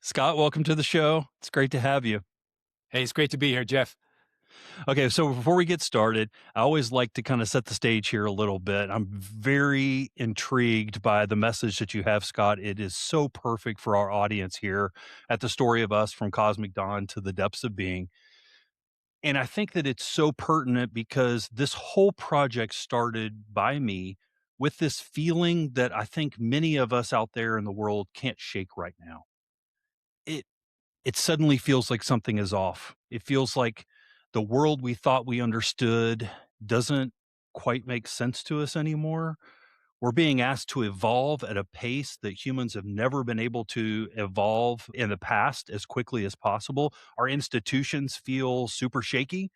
Scott, welcome to the show. It's great to have you. Hey, it's great to be here, Jeff. Okay, so before we get started, I always like to kind of set the stage here a little bit. I'm very intrigued by the message that you have, Scott. It is so perfect for our audience here at the Story of Us from Cosmic Dawn to the Depths of Being. And I think that it's so pertinent because this whole project started by me with this feeling that I think many of us out there in the world can't shake right now. It it suddenly feels like something is off. It feels like the world we thought we understood doesn't quite make sense to us anymore. We're being asked to evolve at a pace that humans have never been able to evolve in the past as quickly as possible. Our institutions feel super shaky.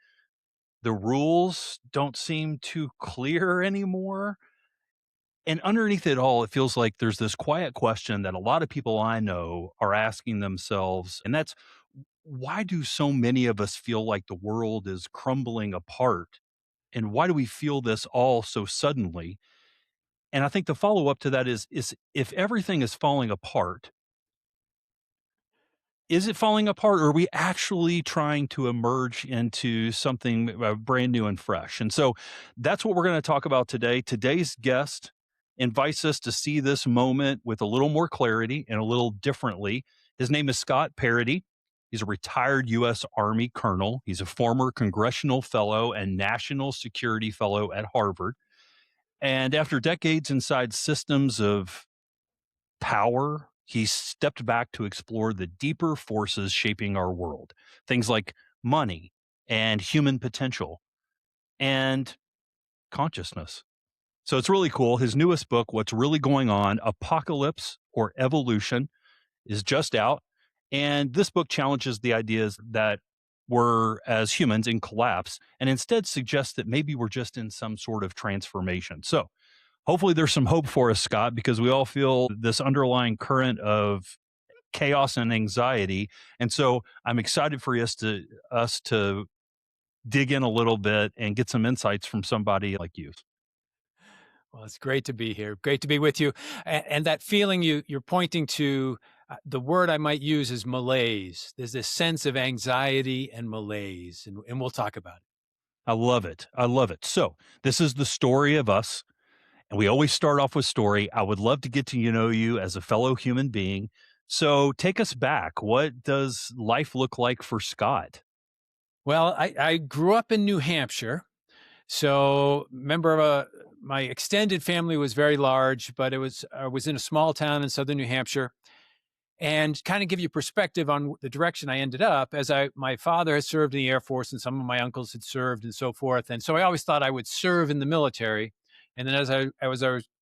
The rules don't seem too clear anymore. And underneath it all, it feels like there's this quiet question that a lot of people I know are asking themselves, and that's why do so many of us feel like the world is crumbling apart? And why do we feel this all so suddenly? And I think the follow up to that is if everything is falling apart, is it falling apart or are we actually trying to emerge into something brand new and fresh? And so that's what we're going to talk about today. Today's guest invites us to see this moment with a little more clarity and a little differently. His name is Scott Paradis. He's a retired U.S. Army colonel. He's a former congressional fellow and national security fellow at Harvard. And after decades inside systems of power, he stepped back to explore the deeper forces shaping our world. Things like money and human potential and consciousness. So it's really cool. His newest book, What's Really Going On, Apocalypse or Evolution, is just out. And this book challenges the ideas that we're, as humans, in collapse and instead suggests that maybe we're just in some sort of transformation. So hopefully there's some hope for us, Scott, because we all feel this underlying current of chaos and anxiety. And so I'm excited for us to dig in a little bit and get some insights from somebody like you. Well, it's great to be here. Great to be with you. And that feeling you're pointing to, the word I might use is malaise. There's this sense of anxiety and malaise, and we'll talk about it. I love it. I love it. So this is the story of us. And we always start off with story. I would love to get to know you as a fellow human being. So take us back. What does life look like for Scott? Well, I grew up in New Hampshire. So remember, my extended family was very large, but I was in a small town in southern New Hampshire. And kind of give you perspective on the direction I ended up, as my father had served in the Air Force and some of my uncles had served and so forth. And so I always thought I would serve in the military. And then as I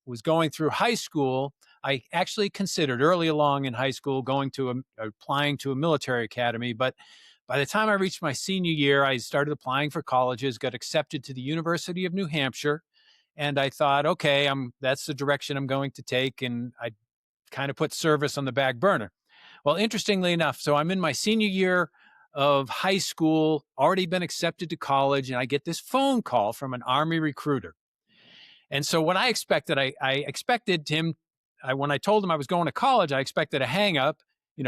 was going through high school, I actually considered early along in high school applying to a military academy. But by the time I reached my senior year, I started applying for colleges, got accepted to the University of New Hampshire. And I thought, okay, that's the direction I'm going to take. And I kind of put service on the back burner. Well, interestingly enough, so I'm in my senior year of high school, already been accepted to college, and I get this phone call from an Army recruiter. And so what I expected, I expected him, when I told him I was going to college, I expected a hang up,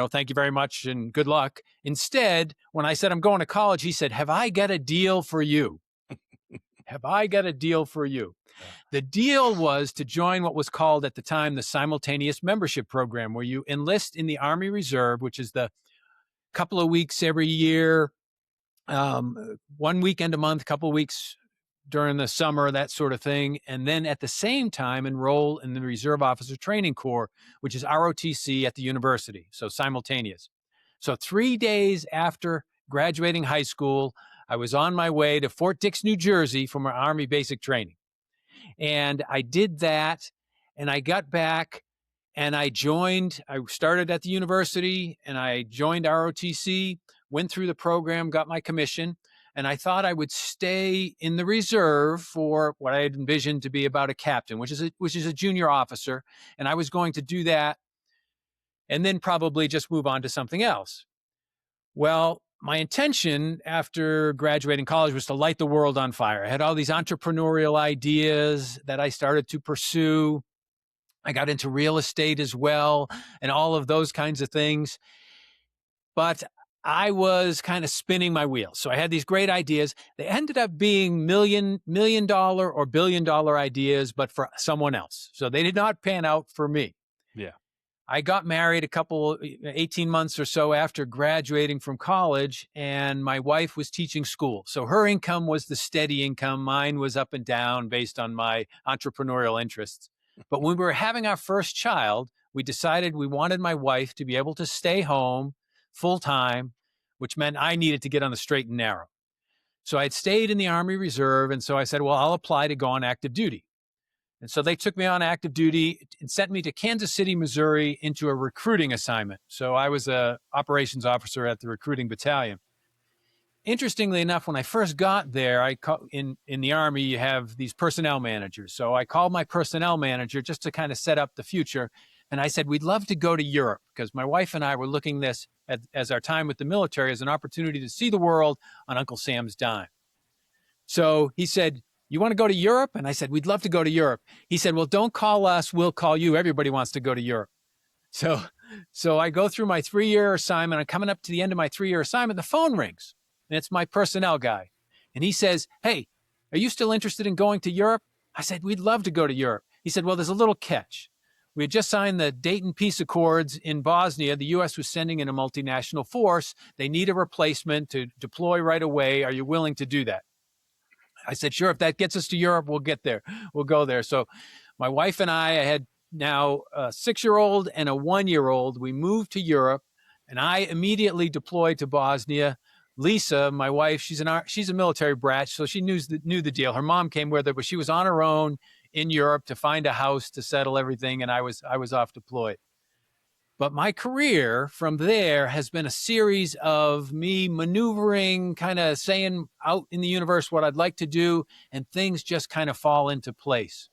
thank you very much and good luck. Instead, when I said I'm going to college, he said, have I got a deal for you? Have I got a deal for you? The deal was to join what was called at the time the simultaneous membership program, where you enlist in the Army Reserve, which is the couple of weeks every year, 1 weekend a month, couple of weeks during the summer, that sort of thing. And then at the same time, enroll in the Reserve Officer Training Corps, which is ROTC at the university. So simultaneous. So 3 days after graduating high school, I was on my way to Fort Dix, New Jersey for my Army basic training. And I did that, and I got back and I started at the university and I joined ROTC, went through the program, got my commission, and I thought I would stay in the reserve for what I had envisioned to be about a captain, which is a junior officer. And I was going to do that and then probably just move on to something else. Well, my intention after graduating college was to light the world on fire. I had all these entrepreneurial ideas that I started to pursue. I got into real estate as well and all of those kinds of things. but I was kind of spinning my wheels. So I had these great ideas. They ended up being million dollar or billion dollar ideas, but for someone else. So they did not pan out for me. Yeah. I got married 18 months or so after graduating from college, and my wife was teaching school. So her income was the steady income. Mine was up and down based on my entrepreneurial interests. But when we were having our first child, we decided we wanted my wife to be able to stay home full time, which meant I needed to get on the straight and narrow. So I had stayed in the Army Reserve. And so I said, well, I'll apply to go on active duty. And so they took me on active duty and sent me to Kansas City, Missouri into a recruiting assignment. So I was a operations officer at the recruiting battalion. Interestingly enough, when I first got there, in the Army, you have these personnel managers. So I called my personnel manager just to kind of set up the future. And I said, we'd love to go to Europe because my wife and I were looking this as our time with the military as an opportunity to see the world on Uncle Sam's dime. So he said, you want to go to Europe? And I said, we'd love to go to Europe. He said, well, don't call us. We'll call you. Everybody wants to go to Europe. So, so I go through my 3-year assignment. I'm coming up to the end of my 3-year assignment. The phone rings and it's my personnel guy. And he says, hey, are you still interested in going to Europe? I said, we'd love to go to Europe. He said, well, there's a little catch. We had just signed the Dayton Peace Accords in Bosnia. The U.S. was sending in a multinational force. They need a replacement to deploy right away. Are you willing to do that? I said, sure, if that gets us to Europe, we'll get there. We'll go there. So my wife and I had now a 6-year-old and a 1-year-old. We moved to Europe and I immediately deployed to Bosnia. Lisa, my wife, she's a military brat, so she knew the deal. Her mom came with her, but she was on her own in Europe to find a house to settle everything, and I was off deployed. But my career from there has been a series of me maneuvering, kind of saying out in the universe what I'd like to do, and things just kind of fall into place.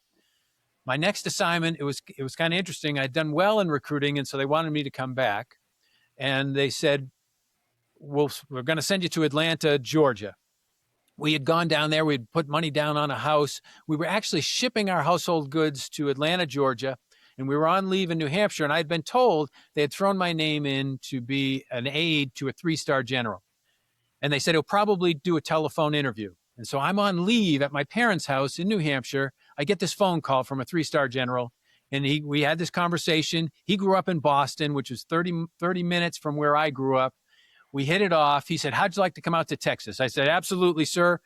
My next assignment, it was kind of interesting. I'd done well in recruiting, and so they wanted me to come back. And they said, we're going to send you to Atlanta, Georgia. We had gone down there. We'd put money down on a house. We were actually shipping our household goods to Atlanta, Georgia, and we were on leave in New Hampshire. And I had been told they had thrown my name in to be an aide to a 3-star general. And they said he'll probably do a telephone interview. And so I'm on leave at my parents' house in New Hampshire. I get this phone call from a 3-star general, and we had this conversation. He grew up in Boston, which is 30 minutes from where I grew up. We hit it off. He said, how'd you like to come out to Texas? I said, absolutely, sir.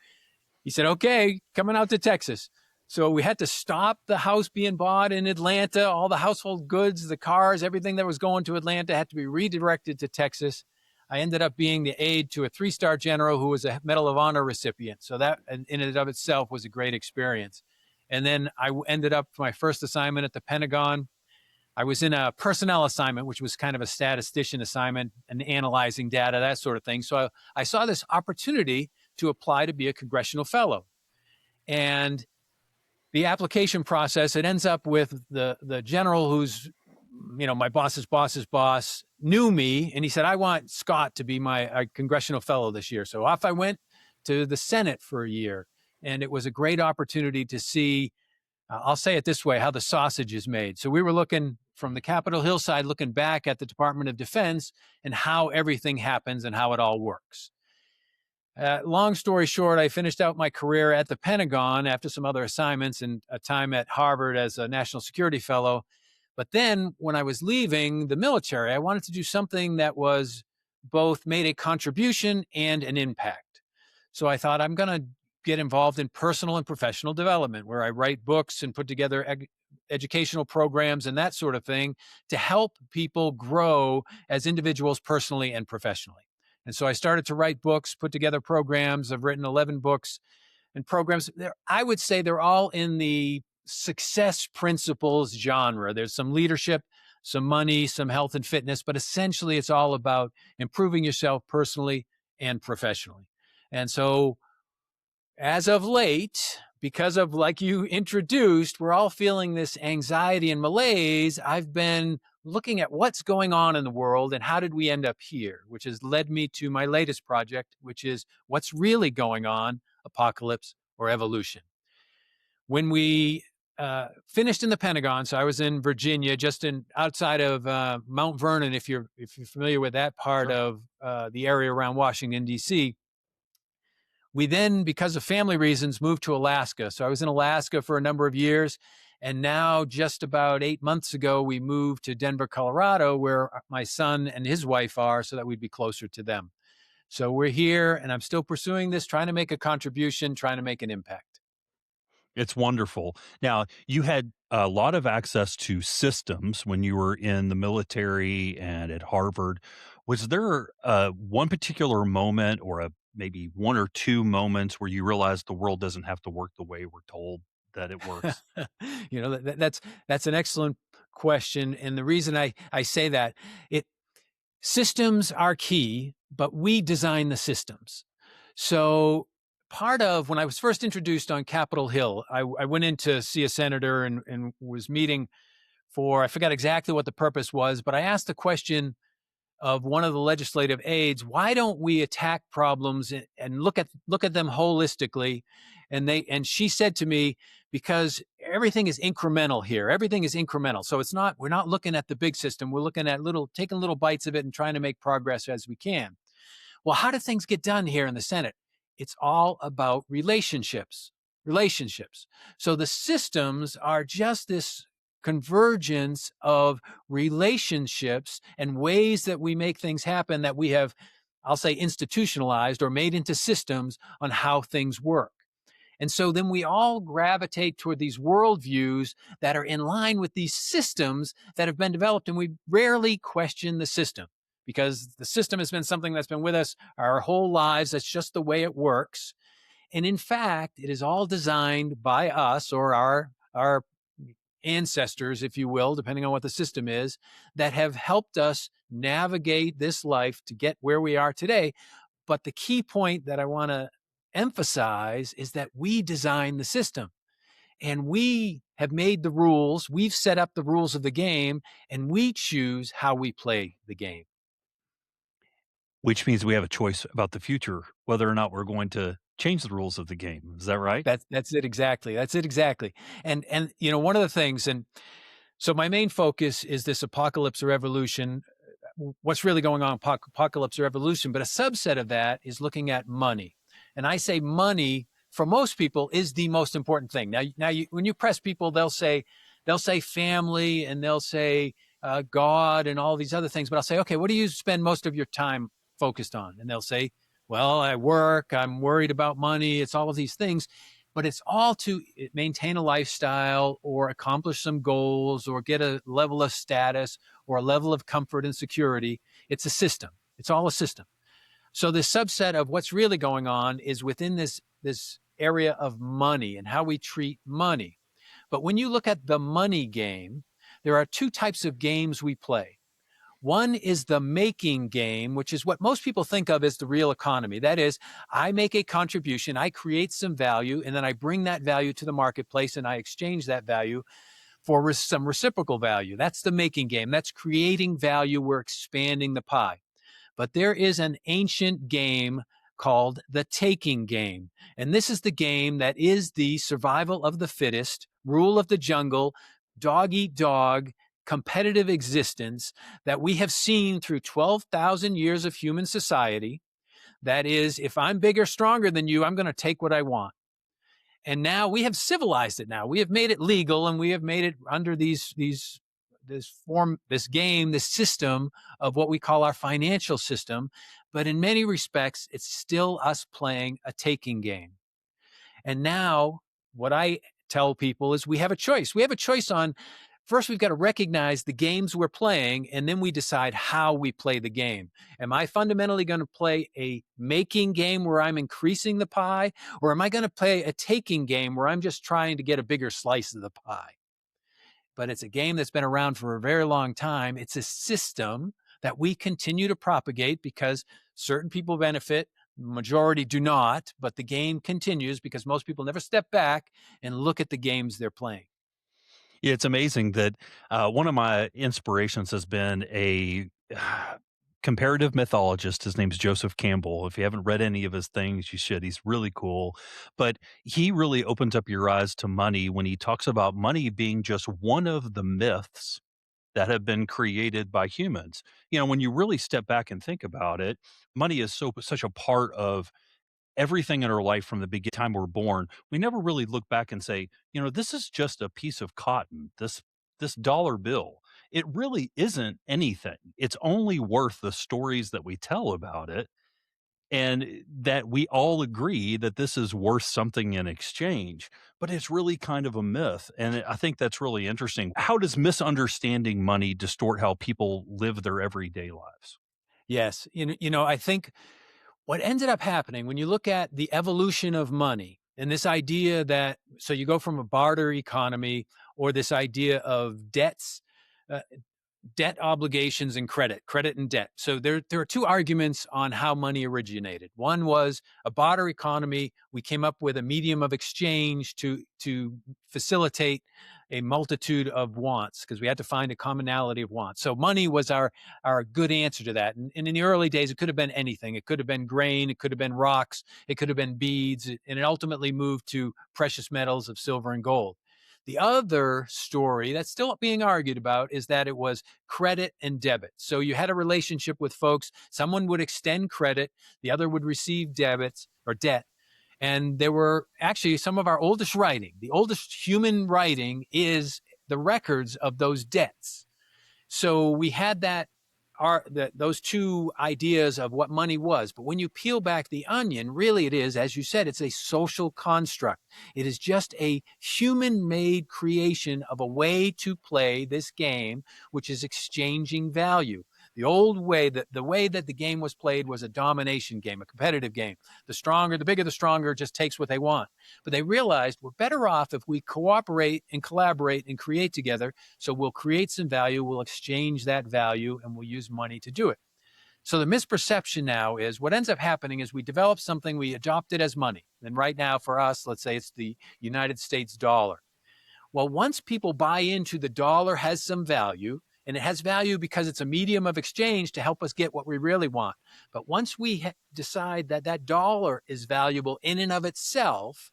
He said, okay, coming out to Texas. So we had to stop the house being bought in Atlanta. All the household goods, the cars, everything that was going to Atlanta had to be redirected to Texas. I ended up being the aide to a 3-star general who was a Medal of Honor recipient. So that in and of itself was a great experience. And then I ended up my first assignment at the Pentagon. I was in a personnel assignment, which was kind of a statistician assignment and analyzing data, that sort of thing. So I saw this opportunity to apply to be a congressional fellow. And the application process, it ends up with the general who's, my boss's boss's boss knew me. And he said, I want Scott to be my congressional fellow this year. So off I went to the Senate for a year. And it was a great opportunity to see, I'll say it this way, how the sausage is made. So we were looking from the Capitol Hill side, looking back at the Department of Defense and how everything happens and how it all works. Long story short, I finished out my career at the Pentagon after some other assignments and a time at Harvard as a national security fellow. But then when I was leaving the military, I wanted to do something that was both made a contribution and an impact. So I thought I'm going to get involved in personal and professional development, where I write books and put together educational programs and that sort of thing to help people grow as individuals personally and professionally. And so I started to write books, put together programs. I've written 11 books and programs. I would say they're all in the success principles genre. There's some leadership, some money, some health and fitness, but essentially it's all about improving yourself personally and professionally. And so as of late, because of, like you introduced, we're all feeling this anxiety and malaise. I've been looking at what's going on in the world and how did we end up here, which has led me to my latest project, which is what's really going on, apocalypse or evolution. When we finished in the Pentagon. So I was in Virginia, just in outside of Mount Vernon, if you're familiar with that part Sure. of the area around Washington D.C. We then, because of family reasons, moved to Alaska. So I was in Alaska for a number of years. And now, just about 8 months ago, we moved to Denver, Colorado, where my son and his wife are, so that we'd be closer to them. So we're here, and I'm still pursuing this, trying to make a contribution, trying to make an impact. It's wonderful. Now, you had a lot of access to systems when you were in the military and at Harvard. Was there one particular moment or maybe one or two moments where you realized the world doesn't have to work the way we're told that it works? That's an excellent question, and the reason I say that, it systems are key, but we design the systems. So part of when I was first introduced on Capitol Hill, I went in to see a senator and was meeting for, I forgot exactly what the purpose was, but I asked the question of one of the legislative aides, why don't we attack problems and look at them holistically? And she said to me, because everything is incremental here. Everything is incremental. So we're not looking at the big system. We're looking at taking little bites of it and trying to make progress as we can. Well, how do things get done here in the Senate? It's all about relationships. Relationships. So the systems are just this convergence of relationships and ways that we make things happen that we have, I'll say, institutionalized or made into systems on how things work. And so then we all gravitate toward these worldviews that are in line with these systems that have been developed, and we rarely question the system because the system has been something that's been with us our whole lives. That's just the way it works. And in fact, it is all designed by us or our ancestors, if you will, depending on what the system is, that have helped us navigate this life to get where we are today. But the key point that I want to emphasize is that we design the system and we have made the rules. We've set up the rules of the game and we choose how we play the game. Which means we have a choice about the future, whether or not we're going to change the rules of the game. Is that right? That's it exactly. That's it exactly. And one of the things, and so my main focus is this apocalypse or evolution. What's really going on, apocalypse or evolution, but a subset of that is looking at money. And I say money for most people is the most important thing. When you press people, they'll say family and they'll say God and all these other things. But I'll say, okay, what do you spend most of your time focused on? And they'll say, well, I work, I'm worried about money. It's all of these things, but it's all to maintain a lifestyle or accomplish some goals or get a level of status or a level of comfort and security. It's a system. It's all a system. So the subset of what's really going on is within this area of money and how we treat money. But when you look at the money game, there are two types of games we play. One is the making game, which is what most people think of as the real economy. That is, I make a contribution, I create some value, and then I bring that value to the marketplace and I exchange that value for some reciprocal value. That's the making game. That's creating value. We're expanding the pie. But there is an ancient game called the taking game. And this is the game that is the survival of the fittest, rule of the jungle, dog eat dog, competitive existence that we have seen through 12,000 years of human society. That is, if I'm bigger, stronger than you, I'm going to take what I want. And now we have civilized it. Now we have made it legal, and we have made it under this game, this system of what we call our financial system. But in many respects, it's still us playing a taking game. And now what I tell people is we have a choice. We have a choice on, first, we've got to recognize the games we're playing, and then we decide how we play the game. Am I fundamentally going to play a making game where I'm increasing the pie, or am I going to play a taking game where I'm just trying to get a bigger slice of the pie? But it's a game that's been around for a very long time. It's a system that we continue to propagate because certain people benefit, majority do not, but the game continues because most people never step back and look at the games they're playing. Yeah, it's amazing that one of my inspirations has been a comparative mythologist. His name's Joseph Campbell. If you haven't read any of his things, you should. He's really cool. But he really opens up your eyes to money when he talks about money being just one of the myths that have been created by humans. When you really step back and think about it, money is such a part of everything in our life from the time we're born. We never really look back and say, this is just a piece of cotton. This dollar bill. It really isn't anything. It's only worth the stories that we tell about it, and that we all agree that this is worth something in exchange, but it's really kind of a myth. And I think that's really interesting. How does misunderstanding money distort how people live their everyday lives? Yes. I think what ended up happening when you look at the evolution of money and this idea that, so you go from a barter economy or this idea of debts, uh, debt obligations and credit and debt. So there are two arguments on how money originated. One was a barter economy. We came up with a medium of exchange to facilitate a multitude of wants because we had to find a commonality of wants. So money was our good answer to that. And in the early days, it could have been anything. It could have been grain. It could have been rocks. It could have been beads. And it ultimately moved to precious metals of silver and gold. The other story that's still being argued about is that it was credit and debit. So you had a relationship with folks, someone would extend credit, the other would receive debits or debt. And there were actually some of our oldest writing, the oldest human writing is the records of those debts. So we had those two ideas of what money was. But when you peel back the onion, really it is, as you said, it's a social construct. It is just a human made creation of a way to play this game, which is exchanging value. The old way, the way that the game was played was a domination game, a competitive game. The stronger, the bigger, the stronger just takes what they want. But they realized we're better off if we cooperate and collaborate and create together. So we'll create some value, we'll exchange that value, and we'll use money to do it. So the misperception now is what ends up happening is we develop something, we adopt it as money. And right now for us, let's say it's the United States dollar. Well, once people buy into the dollar has some value, and it has value because it's a medium of exchange to help us get what we really want. But once we decide that that dollar is valuable in and of itself,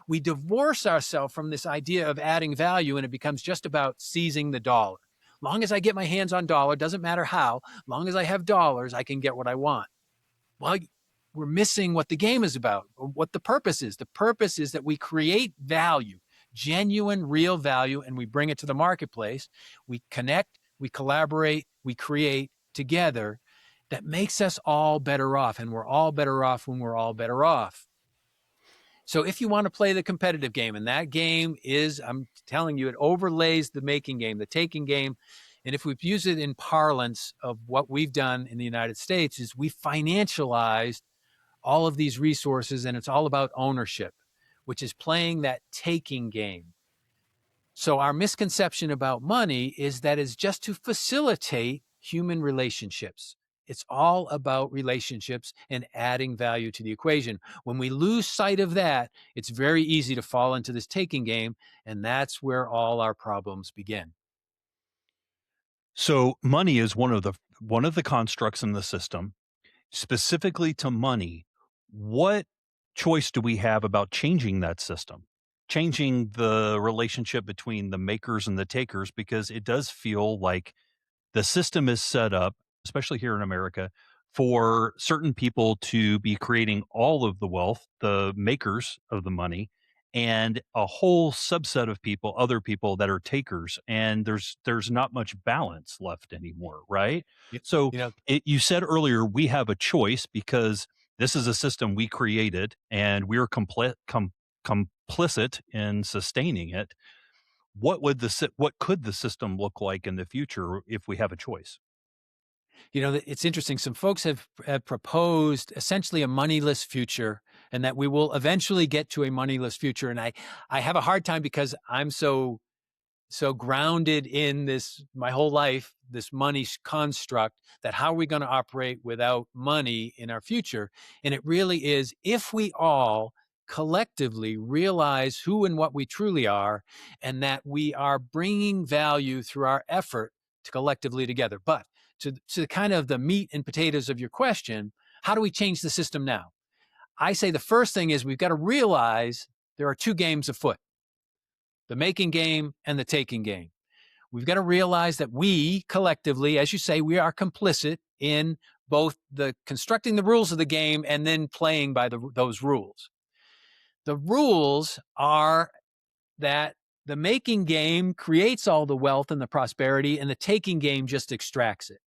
we divorce ourselves from this idea of adding value and it becomes just about seizing the dollar. Long as I get my hands on dollar, doesn't matter how, long as I have dollars, I can get what I want. Well, we're missing what the game is about, or what the purpose is. The purpose is that we create value, genuine, real value, and we bring it to the marketplace. We connect, we collaborate, we create together. That makes us all better off, and we're all better off when we're all better off. So if you want to play the competitive game, and that game is, I'm telling you, it overlays the making game, the taking game. And if we use it in parlance of what we've done in the United States, is we financialized all of these resources, and it's all about ownership, which is playing that taking game. So our misconception about money is that it's just to facilitate human relationships. It's all about relationships and adding value to the equation. When we lose sight of that, it's very easy to fall into this taking game, and that's where all our problems begin. So money is one of the constructs in the system. Specifically to money, what choice do we have about changing that system? Changing the relationship between the makers and the takers, because it does feel like the system is set up, especially here in America, for certain people to be creating all of the wealth, the makers of the money, and a whole subset of people, other people that are takers. And there's not much balance left anymore, right? You, So you know, you said earlier we have a choice because this is a system we created and we're complicit in sustaining it. What could the system look like in the future if we have a choice? it's interesting. Some folks have proposed essentially a moneyless future, and that we will eventually get to a moneyless future. And I have a hard time because I'm so grounded in this my whole life, this money construct, that how are we going to operate without money in our future? And it really is if we all collectively realize who and what we truly are, and that we are bringing value through our effort to collectively together. But to kind of the meat and potatoes of your question, how do we change the system now? I say the first thing is we've got to realize there are two games afoot, the making game and the taking game. We've got to realize that we collectively, as you say, we are complicit in both the constructing the rules of the game and then playing by those rules. The rules are that the making game creates all the wealth and the prosperity, and the taking game just extracts it.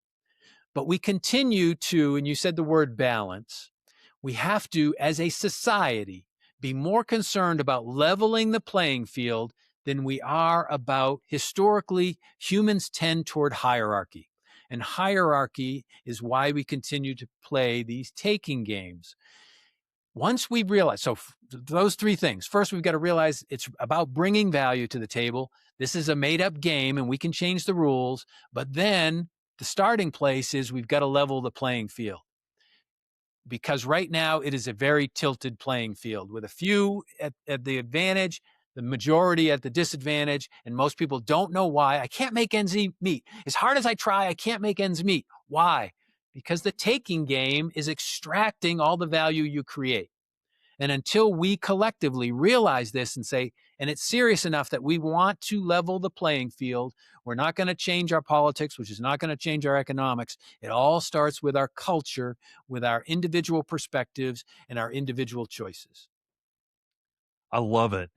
But we continue to, and you said the word balance, we have to, as a society, be more concerned about leveling the playing field than we are about, historically, humans tend toward hierarchy. And hierarchy is why we continue to play these taking games. Once we realize, so those three things. First, we've got to realize it's about bringing value to the table. This is a made up game and we can change the rules. But then the starting place is we've got to level the playing field. Because right now it is a very tilted playing field with a few at the advantage, the majority at the disadvantage, and most people don't know why. I can't make ends meet. As hard as I try, I can't make ends meet. Why? Because the taking game is extracting all the value you create. And until we collectively realize this and say, and it's serious enough that we want to level the playing field, we're not going to change our politics, which is not going to change our economics. It all starts with our culture, with our individual perspectives and our individual choices. I love it.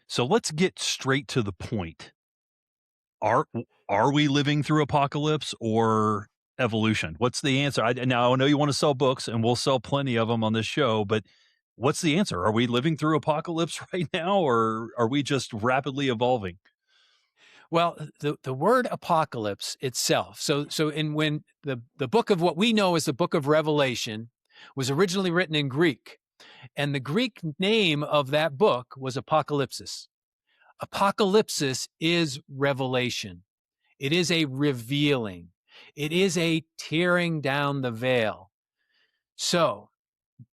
So let's get straight to the point. Are are we living through apocalypse or evolution? What's the answer? Now I know you want to sell books, and we'll sell plenty of them on this show, but what's the answer? Are we living through apocalypse right now, or are we just rapidly evolving? Well, the word apocalypse itself. When the book of what we know as the book of Revelation was originally written in Greek, and the Greek name of that book was Apocalypsis. Apocalypsis is revelation. It is a revealing. It is a tearing down the veil. So,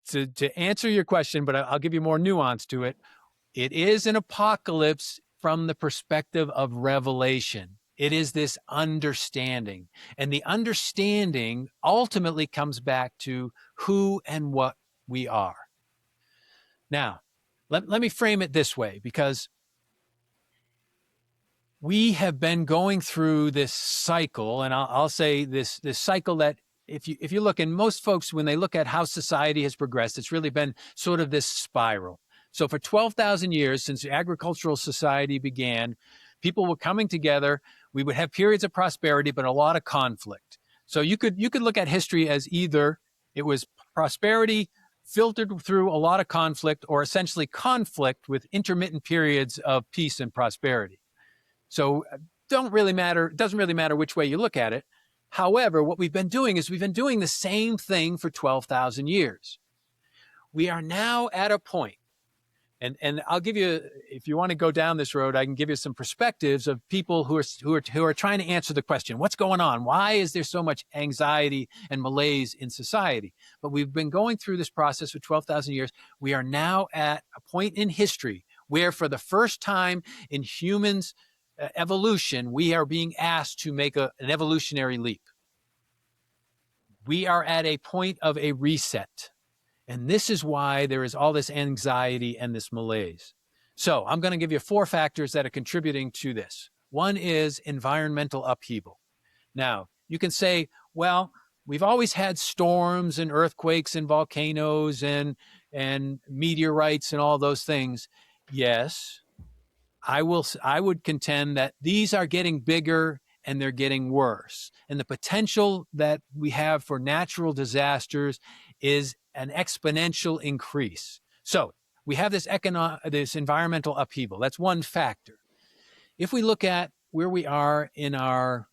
to answer your question, but I'll give you more nuance to it, it is an apocalypse from the perspective of revelation. It is this understanding. And the understanding ultimately comes back to who and what we are. Now, let me frame it this way, because we have been going through this cycle, and I'll say this cycle that if you look, and most folks, when they look at how society has progressed, it's really been sort of this spiral. So for 12,000 years, since agricultural society began, people were coming together. We would have periods of prosperity, but a lot of conflict. So you could look at history as either it was prosperity filtered through a lot of conflict, or essentially conflict with intermittent periods of peace and prosperity. So it doesn't really matter which way you look at it. However, what we've been doing is we've been doing the same thing for 12,000 years. We are now at a point, and I'll give you, if you want to go down this road, I can give you some perspectives of people who are trying to answer the question, what's going on? Why is there so much anxiety and malaise in society? But we've been going through this process for 12,000 years. We are now at a point in history where, for the first time in humans' evolution, we are being asked to make an evolutionary leap. We are at a point of a reset. And this is why there is all this anxiety and this malaise. So I'm going to give you 4 factors that are contributing to this. One is environmental upheaval. Now, you can say, well, we've always had storms and earthquakes and volcanoes and meteorites and all those things. Yes, I would contend that these are getting bigger and they're getting worse. And the potential that we have for natural disasters is an exponential increase. So we have this environmental upheaval. That's one factor. If we look at where we are in our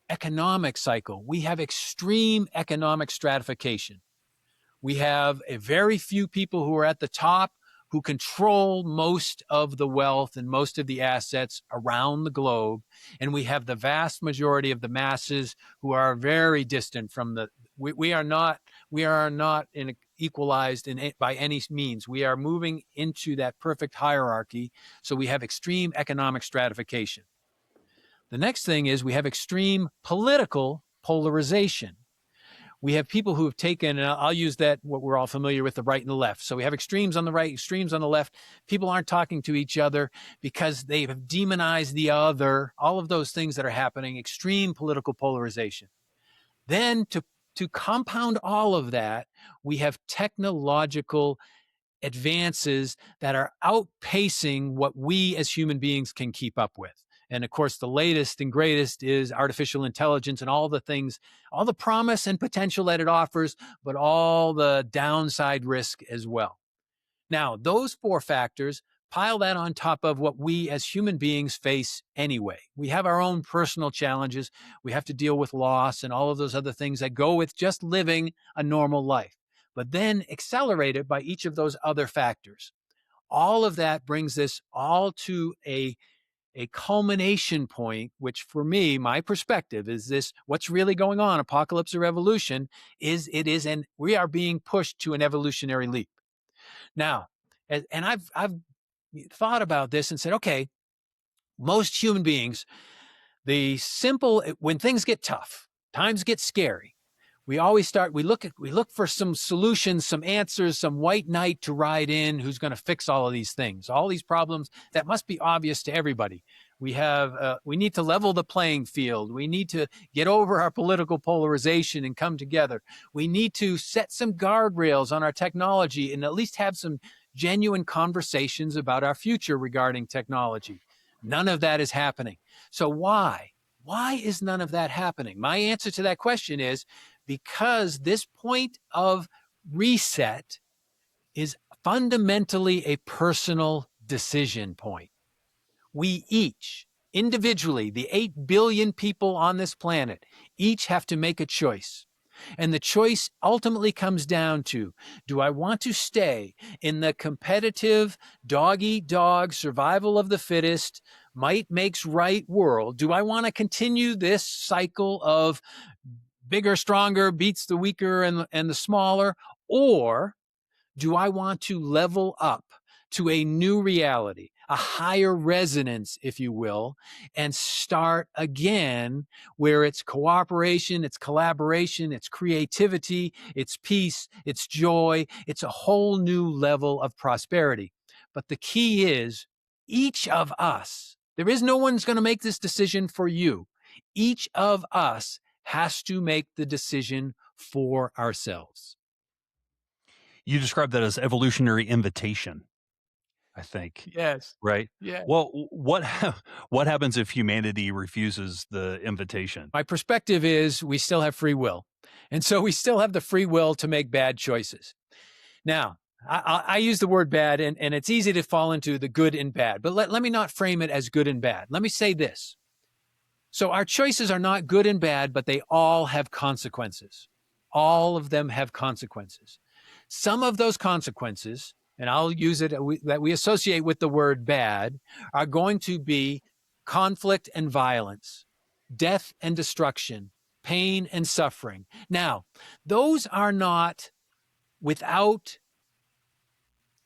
economic cycle, we have extreme economic stratification. We have a very few people who are at the top who control most of the wealth and most of the assets around the globe. And we have the vast majority of the masses who are very distant from we are not equalized by any means. We are moving into that perfect hierarchy. So we have extreme economic stratification. The next thing is we have extreme political polarization. We have people who have taken, and I'll use that, what we're all familiar with, the right and the left. So we have extremes on the right, extremes on the left. People aren't talking to each other because they have demonized the other, all of those things that are happening, extreme political polarization. Then to compound all of that, we have technological advances that are outpacing what we as human beings can keep up with. And of course, the latest and greatest is artificial intelligence and all the things, all the promise and potential that it offers, but all the downside risk as well. Now, those four factors, pile that on top of what we as human beings face anyway. We have our own personal challenges. We have to deal with loss and all of those other things that go with just living a normal life, but then accelerated by each of those other factors. All of that brings this all to a culmination point, which for me, my perspective is this: what's really going on, apocalypse or evolution, is it is, and we are being pushed to an evolutionary leap. Now, and I've thought about this and said, okay, most human beings, the simple, when things get tough, times get scary, we always start, we look for some solutions, some answers, some white knight to ride in who's going to fix all of these things, all these problems that must be obvious to everybody. We need to level the playing field. We need to get over our political polarization and come together. We need to set some guardrails on our technology and at least have some genuine conversations about our future regarding technology. None of that is happening. So why? Why is none of that happening? My answer to that question is because this point of reset is fundamentally a personal decision point. We each, individually, the 8 billion people on this planet, each have to make a choice. And the choice ultimately comes down to, do I want to stay in the competitive dog eat dog, survival of the fittest, might makes right world? Do I want to continue this cycle of bigger, stronger beats the weaker and the smaller? Or do I want to level up to a new reality, a higher resonance, if you will, and start again where it's cooperation, it's collaboration, it's creativity, it's peace, it's joy, it's a whole new level of prosperity. But the key is each of us, there is no one's going to make this decision for you. Each of us has to make the decision for ourselves. You described that as evolutionary invitation, I think, Yes. right? Yeah. Well, what happens if humanity refuses the invitation? My perspective is we still have free will. And so we still have the free will to make bad choices. Now, I use the word bad, and it's easy to fall into the good and bad, but let me not frame it as good and bad. Let me say this. So our choices are not good and bad, but they all have consequences. All of them have consequences. Some of those consequences, and I'll use it that we associate with the word bad, are going to be conflict and violence, death and destruction, pain and suffering. Now, those are not without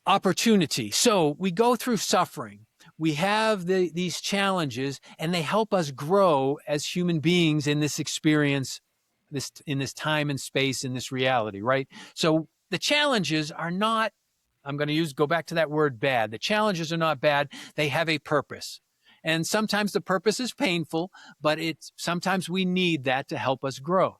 opportunity. So we go through suffering. We have these challenges, and they help us grow as human beings in this experience, in this time and space, in this reality, right? So the challenges are not, I'm going to go back to that word bad. The challenges are not bad. They have a purpose. And sometimes the purpose is painful, but sometimes we need that to help us grow.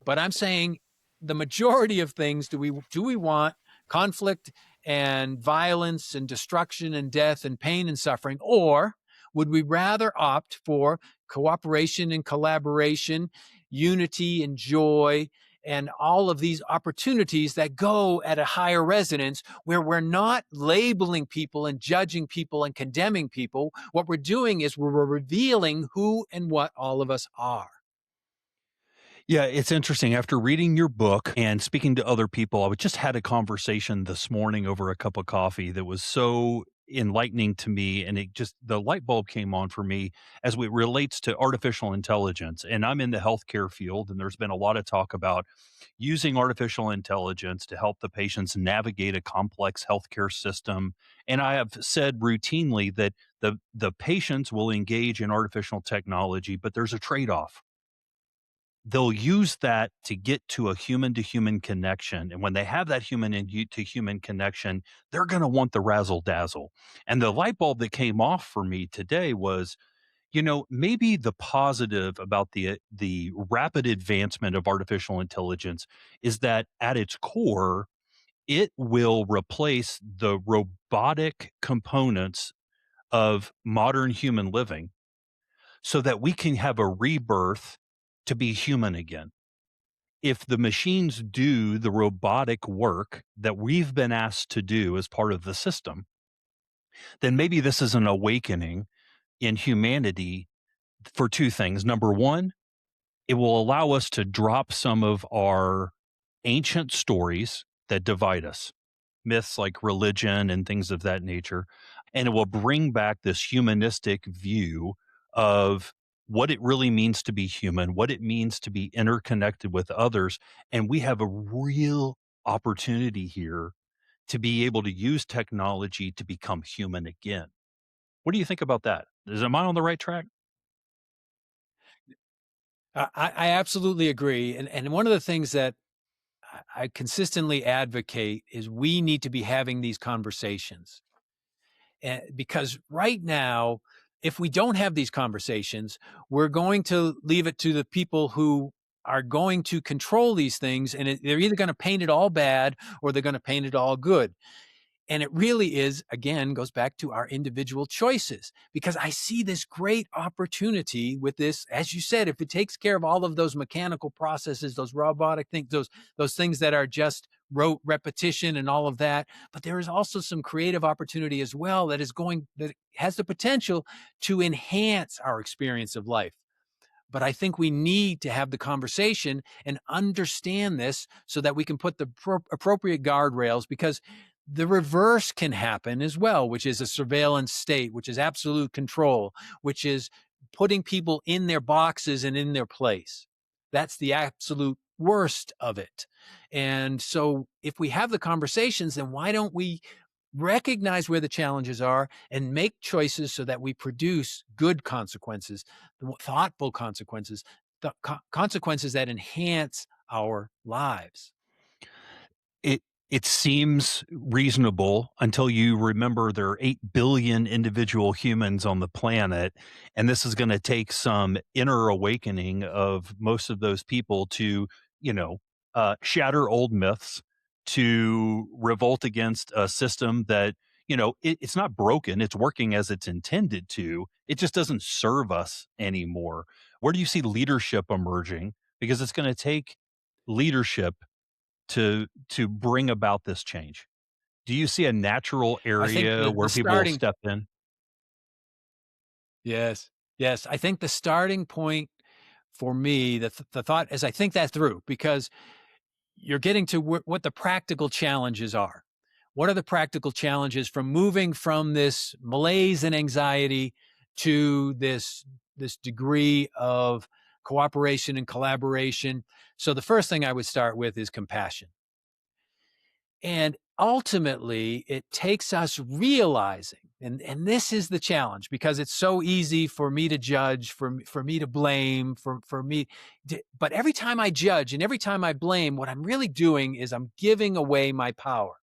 But I'm saying the majority of things, do we want conflict and violence and destruction and death and pain and suffering? Or would we rather opt for cooperation and collaboration, unity and joy, and all of these opportunities that go at a higher resonance where we're not labeling people and judging people and condemning people? What we're doing is we're revealing who and what all of us are. Yeah, it's interesting. After reading your book and speaking to other people, I just had a conversation this morning over a cup of coffee that was so enlightening to me. And the light bulb came on for me as it relates to artificial intelligence. And I'm in the healthcare field, and there's been a lot of talk about using artificial intelligence to help the patients navigate a complex healthcare system. And I have said routinely that the patients will engage in artificial technology, but there's a trade off. they'll use that to get to a human to human connection. And when they have that to human connection, they're going to want the razzle dazzle. And the light bulb that came off for me today was, maybe the positive about the rapid advancement of artificial intelligence is that at its core, it will replace the robotic components of modern human living so that we can have a rebirth to be human again. If the machines do the robotic work that we've been asked to do as part of the system, then maybe this is an awakening in humanity for two things. Number one, it will allow us to drop some of our ancient stories that divide us, myths like religion and things of that nature. And it will bring back this humanistic view of what it really means to be human, what it means to be interconnected with others. And we have a real opportunity here to be able to use technology to become human again. What do you think about that? Am I on the right track? I absolutely agree. And one of the things that I consistently advocate is we need to be having these conversations. Because right now, if we don't have these conversations, we're going to leave it to the people who are going to control these things. And they're either going to paint it all bad or they're going to paint it all good. And it really is, again, goes back to our individual choices because I see this great opportunity with this. As you said, if it takes care of all of those mechanical processes, those robotic things, those things that are just rote repetition and all of that. But there is also some creative opportunity as well that has the potential to enhance our experience of life. But I think we need to have the conversation and understand this so that we can put the appropriate guardrails because the reverse can happen as well, which is a surveillance state, which is absolute control, which is putting people in their boxes and in their place. That's the absolute worst of it. And so if we have the conversations, then why don't we recognize where the challenges are and make choices so that we produce good consequences, thoughtful consequences, consequences that enhance our lives. It it seems reasonable until you remember there are 8 billion individual humans on the planet, and this is gonna take some inner awakening of most of those people to, shatter old myths, to revolt against a system that, it's not broken, it's working as it's intended to, it just doesn't serve us anymore. Where do you see leadership emerging? Because it's gonna take leadership to bring about this change. Do you see a natural I think area the where people will starting step in? Yes. Yes. I think the starting point for me, the thought as I think that through, because you're getting to what the practical challenges are. What are the practical challenges from moving from this malaise and anxiety to this degree of cooperation and collaboration? So the first thing I would start with is compassion. And ultimately, it takes us realizing, and this is the challenge because it's so easy for me to judge, for me to blame, for me. But every time I judge and every time I blame, what I'm really doing is I'm giving away my power.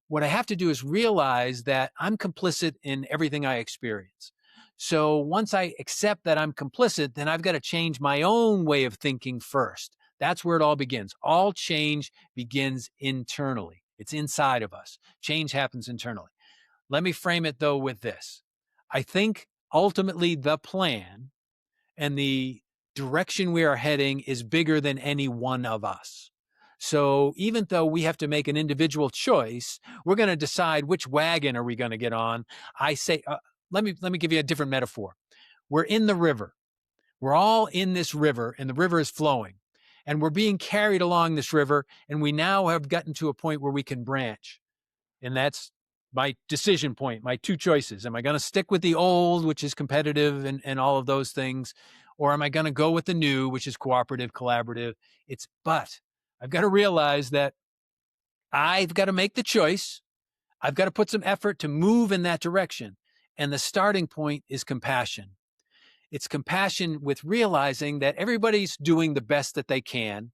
What I have to do is realize that I'm complicit in everything I experience. So once I accept that I'm complicit, then I've got to change my own way of thinking first. That's where it all begins. All change begins internally. It's inside of us. Change happens internally. Let me frame it though with this. I think ultimately the plan and the direction we are heading is bigger than any one of us. So even though we have to make an individual choice, we're going to decide which wagon are we going to get on. I say, let me give you a different metaphor. We're in the river. We're all in this river, and the river is flowing, and we're being carried along this river, and we now have gotten to a point where we can branch. And that's my decision point, my two choices. Am I going to stick with the old, which is competitive and all of those things? Or am I going to go with the new, which is cooperative, collaborative? But I've got to realize that I've got to make the choice. I've got to put some effort to move in that direction. And the starting point is compassion. It's compassion with realizing that everybody's doing the best that they can.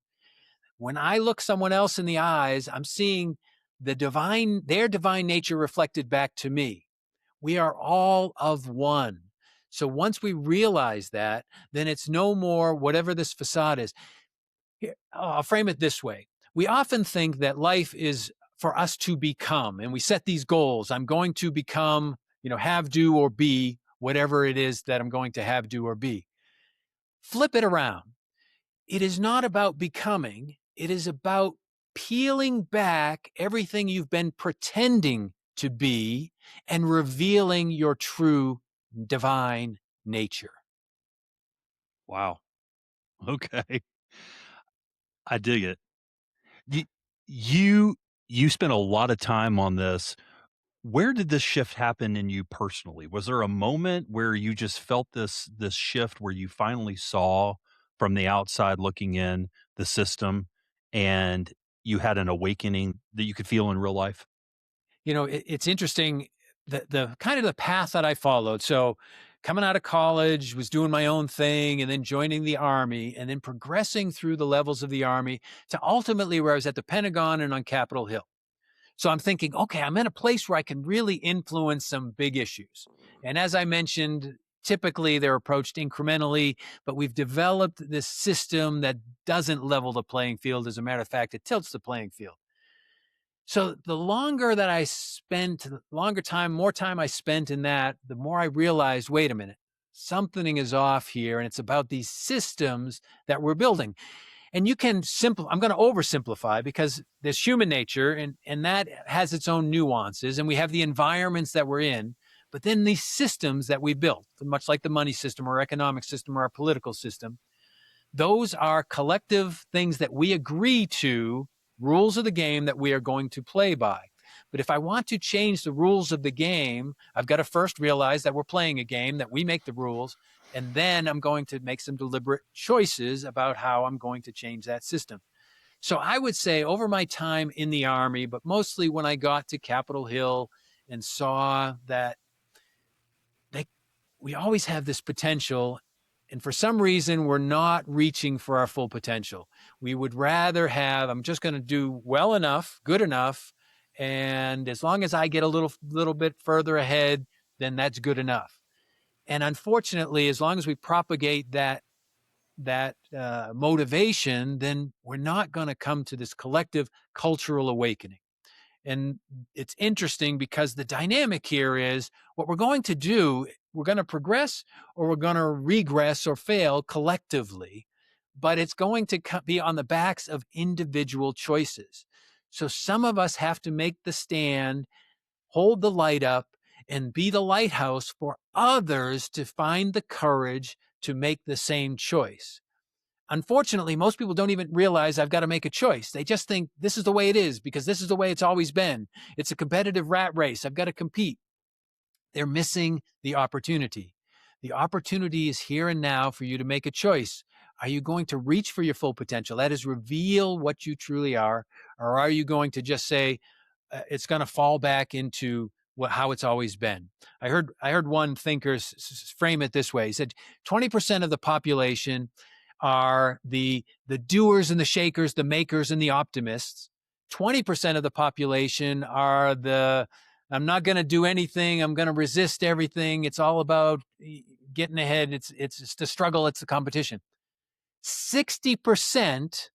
When I look someone else in the eyes, I'm seeing their divine nature reflected back to me. We are all of one. So once we realize that, then it's no more whatever this facade is. Here, I'll frame it this way. We often think that life is for us to become, and we set these goals. I'm going to become, have, do, or be whatever it is that I'm going to have, do, or be. Flip it around. It is not about becoming, it is about peeling back everything you've been pretending to be and revealing your true divine nature. Wow. Okay. I dig it. You you you spent a lot of time on this. Where did this shift happen in you personally? Was there a moment where you just felt this shift where you finally saw from the outside looking in the system and you had an awakening that you could feel in real life? It's interesting, the kind of the path that I followed. So coming out of college, was doing my own thing, and then joining the army, and then progressing through the levels of the army to ultimately where I was at the Pentagon and on Capitol Hill. So I'm thinking, okay, I'm in a place where I can really influence some big issues. And as I mentioned, typically they're approached incrementally, but we've developed this system that doesn't level the playing field. As a matter of fact, it tilts the playing field. So the longer that I spent, more time I spent in that, the more I realized, wait a minute, something is off here. And it's about these systems that we're building. And you can I'm going to oversimplify because there's human nature, and that has its own nuances. And we have the environments that we're in, but then these systems that we built, much like the money system or economic system or our political system, those are collective things that we agree to, rules of the game that we are going to play by. But if I want to change the rules of the game, I've got to first realize that we're playing a game, that we make the rules, and then I'm going to make some deliberate choices about how I'm going to change that system. So I would say over my time in the Army, but mostly when I got to Capitol Hill and saw that they we always have this potential, and for some reason we're not reaching for our full potential. We would rather have, I'm just going to do well enough, good enough, and as long as I get a little bit further ahead, then that's good enough. And unfortunately, as long as we propagate that motivation, then we're not going to come to this collective cultural awakening. And it's interesting because the dynamic here is what we're going to do, we're going to progress or we're going to regress or fail collectively, but it's going to be on the backs of individual choices. So some of us have to make the stand, hold the light up, and be the lighthouse for others to find the courage to make the same choice. Unfortunately, most people don't even realize I've got to make a choice. They just think this is the way it is because this is the way it's always been. It's a competitive rat race. I've got to compete. They're missing the opportunity. The opportunity is here and now for you to make a choice. Are you going to reach for your full potential? That is, reveal what you truly are. Or are you going to just say, it's going to fall back into how it's always been? I heard one thinker frame it this way. He said 20% of the population are the doers and the shakers, the makers and the optimists. 20% of the population are I'm not going to do anything. I'm going to resist everything. It's all about getting ahead. It's the struggle. It's the competition. 60%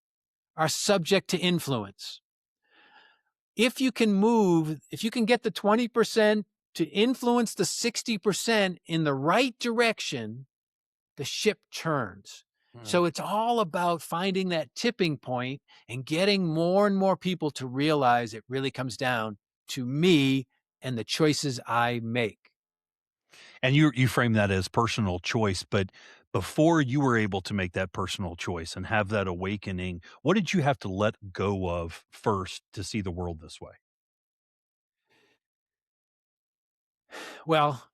are subject to influence. If you can get the 20% to influence the 60% in the right direction, the ship turns. Mm. So it's all about finding that tipping point and getting more and more people to realize it really comes down to me and the choices I make. And you frame that as personal choice, but before you were able to make that personal choice and have that awakening, what did you have to let go of first to see the world this way? Well,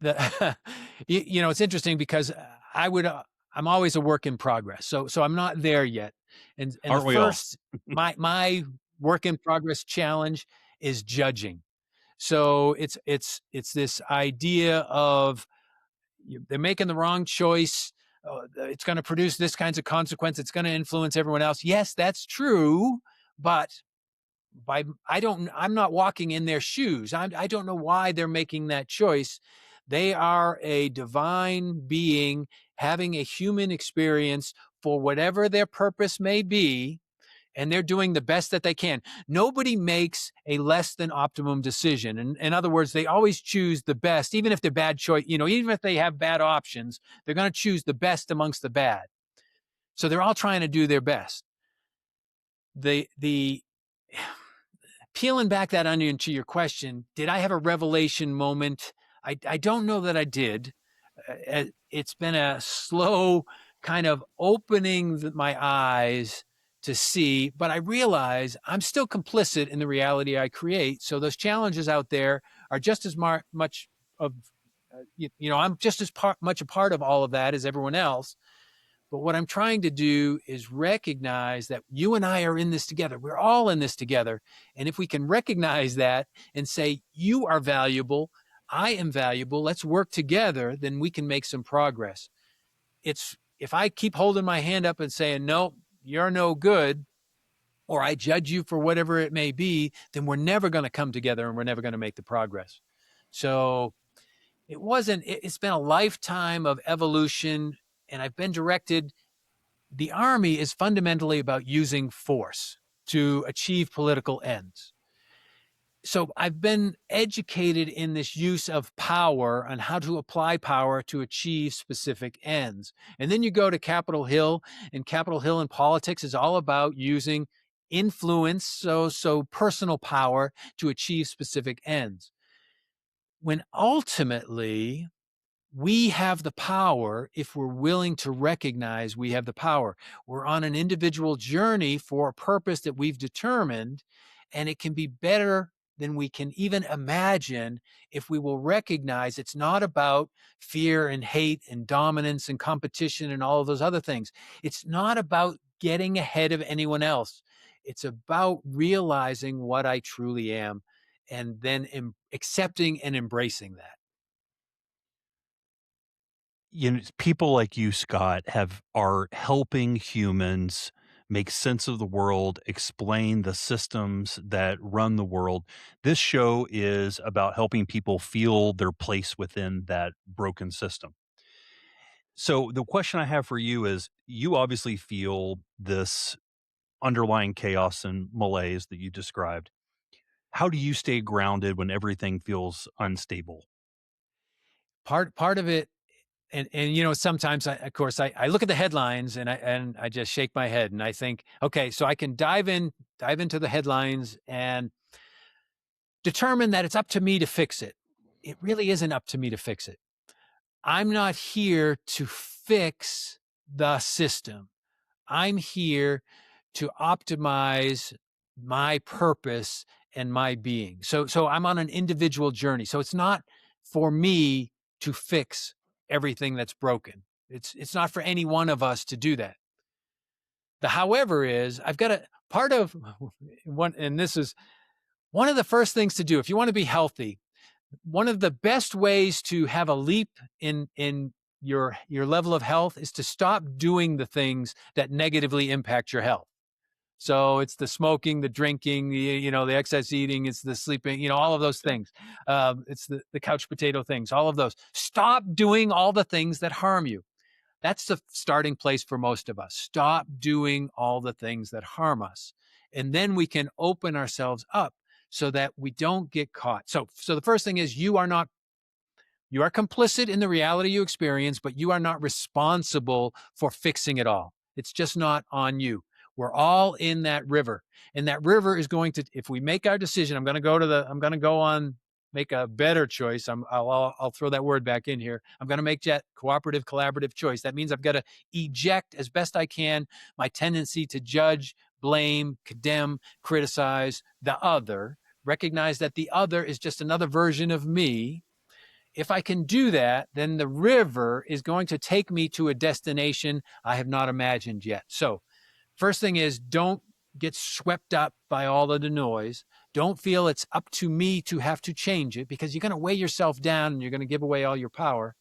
the it's interesting because I'm always a work in progress. So I'm not there yet. And the Aren't we all? first my work in progress challenge is judging. So it's this idea of they're making the wrong choice. It's going to produce this kinds of consequence. It's going to influence everyone else. Yes, that's true, but I'm not walking in their shoes. I don't know why they're making that choice. They are a divine being having a human experience for whatever their purpose may be, and they're doing the best that they can. Nobody makes a less than optimum decision. And in other words, they always choose the best, even if they're bad choice, even if they have bad options, they're going to choose the best amongst the bad. So they're all trying to do their best. The peeling back that onion to your question, did I have a revelation moment? I don't know that I did. It's been a slow kind of opening my eyes to see, but I realize I'm still complicit in the reality I create. So those challenges out there are just as much of, I'm just as much a part of all of that as everyone else. But what I'm trying to do is recognize that you and I are in this together. We're all in this together. And if we can recognize that and say, you are valuable, I am valuable, let's work together, then we can make some progress. It's if I keep holding my hand up and saying, no, you're no good, or I judge you for whatever it may be, then we're never going to come together and we're never going to make the progress. So it's been a lifetime of evolution, and I've been directed. The army is fundamentally about using force to achieve political ends. So I've been educated in this use of power and how to apply power to achieve specific ends. And then you go to Capitol Hill, and Capitol Hill in politics is all about using influence, so personal power to achieve specific ends. When ultimately we have the power if we're willing to recognize we have the power. We're on an individual journey for a purpose that we've determined, and it can be better than we can even imagine if we will recognize it's not about fear and hate and dominance and competition and all of those other things. It's not about getting ahead of anyone else. It's about realizing what I truly am and then accepting and embracing that. People like you, Scott, are helping humans make sense of the world, explain the systems that run the world. This show is about helping people feel their place within that broken system. So the question I have for you is, you obviously feel this underlying chaos and malaise that you described. How do you stay grounded when everything feels unstable? Part of it, and sometimes I look at the headlines and I just shake my head and I think, okay, so I can dive into the headlines and determine that it's up to me to fix it. It really isn't up to me to fix it. I'm not here to fix the system. I'm here to optimize my purpose and my being. So I'm on an individual journey. So it's not for me to fix everything that's broken. It's not for any one of us to do that. The however is I've got a part of one, and this is one of the first things to do if you want to be healthy. One of the best ways to have a leap in your level of health is to stop doing the things that negatively impact your health. So it's the smoking, the drinking, the excess eating, it's the sleeping, all of those things. It's the couch potato things, all of those. Stop doing all the things that harm you. That's the starting place for most of us. Stop doing all the things that harm us. And then we can open ourselves up so that we don't get caught. So the first thing is you are complicit in the reality you experience, but you are not responsible for fixing it all. It's just not on you. We're all in that river, and that river is going to, if we make our decision, I'm going to go on, make a better choice. I'll throw that word back in here. I'm going to make that cooperative, collaborative choice. That means I've got to eject as best I can my tendency to judge, blame, condemn, criticize the other, recognize that the other is just another version of me. If I can do that, then the river is going to take me to a destination I have not imagined yet. So first thing is, don't get swept up by all of the noise. Don't feel it's up to me to have to change it, because you're going to weigh yourself down and you're going to give away all your power.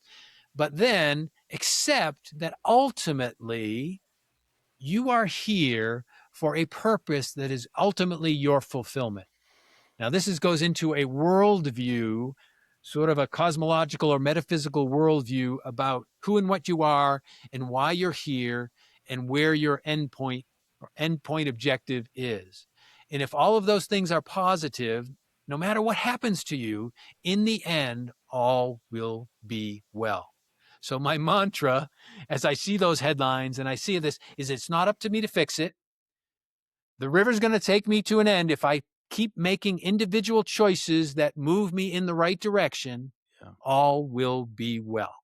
but then accept that ultimately you are here for a purpose that is ultimately your fulfillment. Now, goes into a worldview, sort of a cosmological or metaphysical worldview about who and what you are and why you're here and where your endpoint or endpoint objective is. And if all of those things are positive, no matter what happens to you, in the end, all will be well. So, my mantra, as I see those headlines and I see this, is it's not up to me to fix it. The river's going to take me to an end if I keep making individual choices that move me in the right direction. Yeah. All will be well.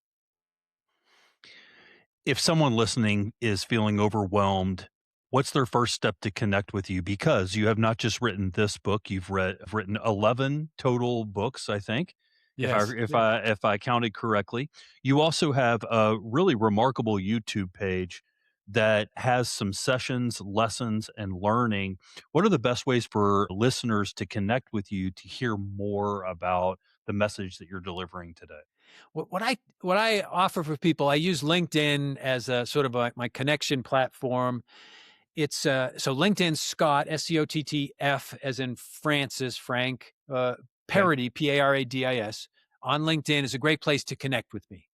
If someone listening is feeling overwhelmed, what's their first step to connect with you? Because you have not just written this book, written 11 total books, I think. Yes. If I counted correctly. You also have a really remarkable YouTube page that has some sessions, lessons, and learning. What are the best ways for listeners to connect with you to hear more about the message that you're delivering today? What I offer for people, I use LinkedIn as a sort of my connection platform. It's so LinkedIn Scott SCOTTF as in Francis Frank Okay. Paradis Paradis on LinkedIn is a great place to connect with me.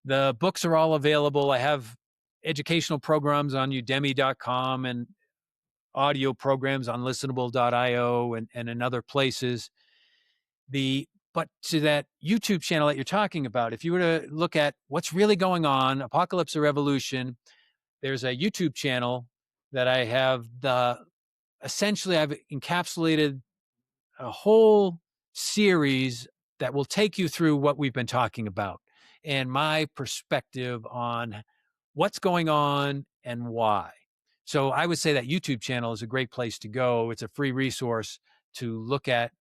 The books are all available. I have educational programs on udemy.com and audio programs on listenable.io and in other places. But to that YouTube channel that you're talking about, if you were to look at what's really going on, apocalypse or revolution, there's a YouTube channel that I have essentially I've encapsulated a whole series that will take you through what we've been talking about and my perspective on what's going on and why. So I would say that YouTube channel is a great place to go. It's a free resource to look at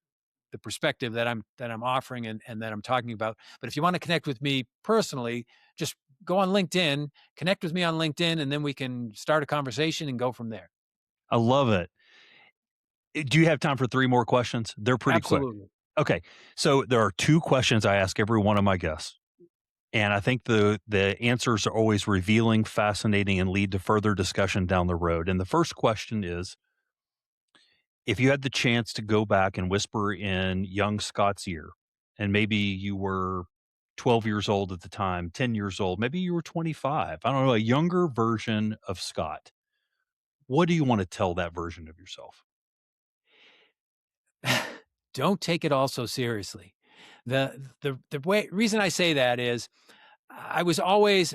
the perspective that I'm offering and that I'm talking about. But if you want to connect with me personally, just go on LinkedIn, connect with me on LinkedIn, and then we can start a conversation and go from there. I love it. Do you have time for 3 more questions? They're pretty quick. Absolutely. Okay. So there are 2 questions I ask every one of my guests, and I think the answers are always revealing, fascinating, and lead to further discussion down the road. And the first question is, if you had the chance to go back and whisper in young Scott's ear, and maybe you were 12 years old at the time, 10 years old, maybe you were 25, I don't know, a younger version of Scott, what do you wanna tell that version of yourself? Don't take it all so seriously. The reason I say that is I was always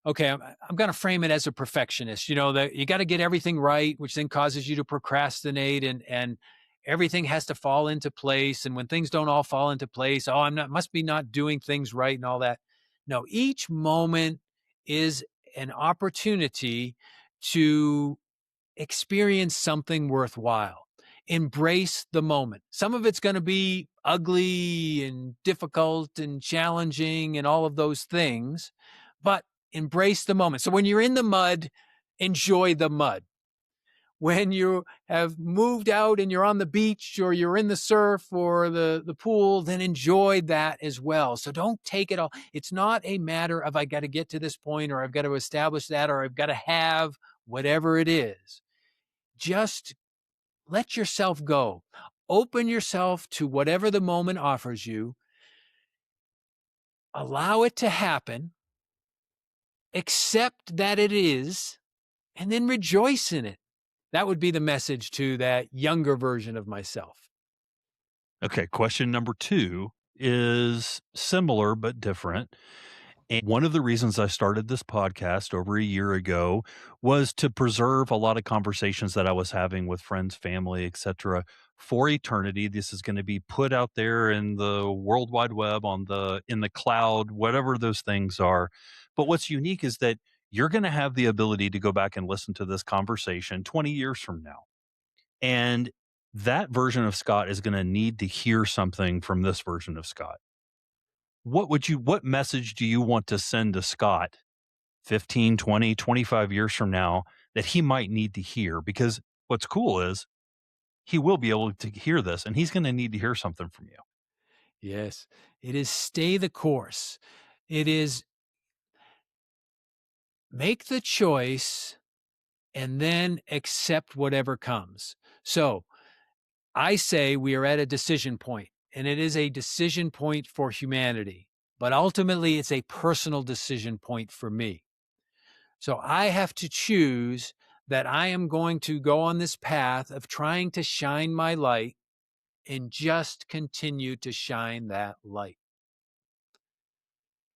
okay. I'm going to frame it as a perfectionist. You know that you got to get everything right, which then causes you to procrastinate, and everything has to fall into place. And when things don't all fall into place, oh, I'm not must be not doing things right and all that. No, each moment is an opportunity to experience something worthwhile. Embrace the moment. Some of it's going to be ugly and difficult and challenging and all of those things, but embrace the moment. So when you're in the mud, enjoy the mud. When you have moved out and you're on the beach or you're in the surf or the pool, then enjoy that as well. So don't take it all. It's not a matter of I got to get to this point or I've got to establish that or I've got to have whatever it is. Just let yourself go. Open yourself to whatever the moment offers you. Allow it to happen. Accept that it is, and then rejoice in it. That would be the message to that younger version of myself. Okay, question number 2 is similar but different. And one of the reasons I started this podcast over a year ago was to preserve a lot of conversations that I was having with friends, family, etc. for eternity. This is going to be put out there in the world wide web on the in the cloud, whatever those things are. But what's unique is that you're going to have the ability to go back and listen to this conversation 20 years from now. And that version of Scott is going to need to hear something from this version of Scott. What message do you want to send to Scott 15, 20, 25 years from now that he might need to hear? Because what's cool is he will be able to hear this and he's going to need to hear something from you. Yes. It is stay the course. It is make the choice and then accept whatever comes. So I say we are at a decision point, and it is a decision point for humanity, but ultimately it's a personal decision point for me. So I have to choose that I am going to go on this path of trying to shine my light and just continue to shine that light.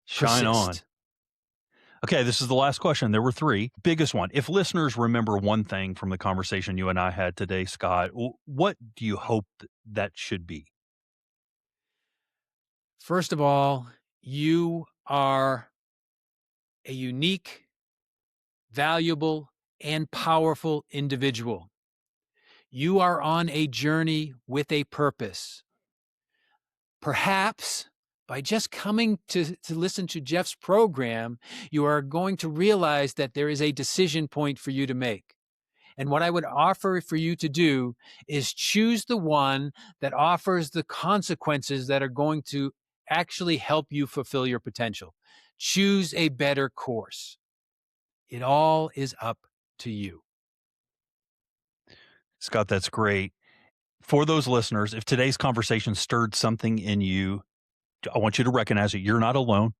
Shine on. Persist. Okay, this is the last question. There were 3. Biggest one. If listeners remember one thing from the conversation you and I had today, Scott, what do you hope that should be? First of all, you are a unique, valuable, and powerful individual. You are on a journey with a purpose. Perhaps by just coming to listen to Jeff's program, you are going to realize that there is a decision point for you to make. And what I would offer for you to do is choose the one that offers the consequences that are going to actually help you fulfill your potential. Choose a better course. It all is up to you. Scott, that's great. For those listeners, if today's conversation stirred something in you, I want you to recognize that you're not alone.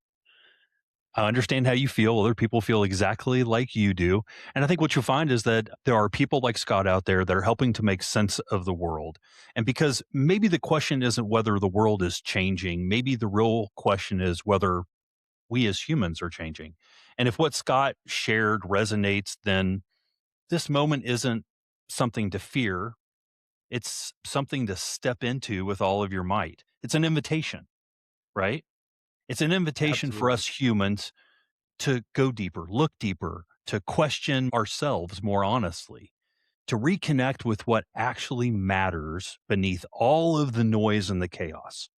I understand how you feel. Other people feel exactly like you do. And I think what you'll find is that there are people like Scott out there that are helping to make sense of the world. And because maybe the question isn't whether the world is changing, maybe the real question is whether we as humans are changing. And if what Scott shared resonates, then this moment isn't something to fear. It's something to step into with all of your might. It's an invitation, right? It's an invitation for Absolutely. us humans to go deeper, look deeper, to question ourselves more honestly, to reconnect with what actually matters beneath all of the noise and the chaos.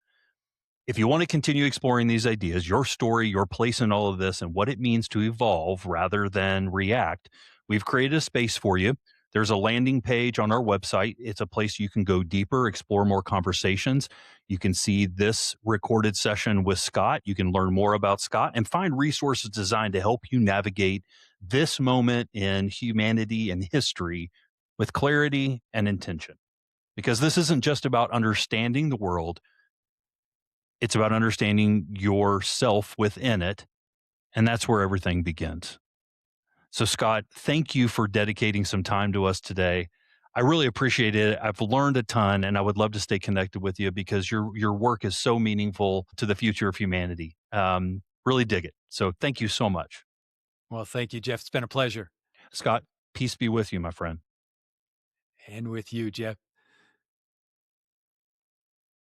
If you want to continue exploring these ideas, your story, your place in all of this, and what it means to evolve rather than react, we've created a space for you. There's a landing page on our website. It's a place you can go deeper, explore more conversations. You can see this recorded session with Scott. You can learn more about Scott and find resources designed to help you navigate this moment in humanity and history with clarity and intention. Because this isn't just about understanding the world, it's about understanding yourself within it, and that's where everything begins. So, Scott, thank you for dedicating some time to us today. I really appreciate it. I've learned a ton, and I would love to stay connected with you because your work is so meaningful to the future of humanity. Really dig it. So, thank you so much, Well, thank you, Jeff. It's been a pleasure. Scott. Peace be with you, my friend. And with you, Jeff.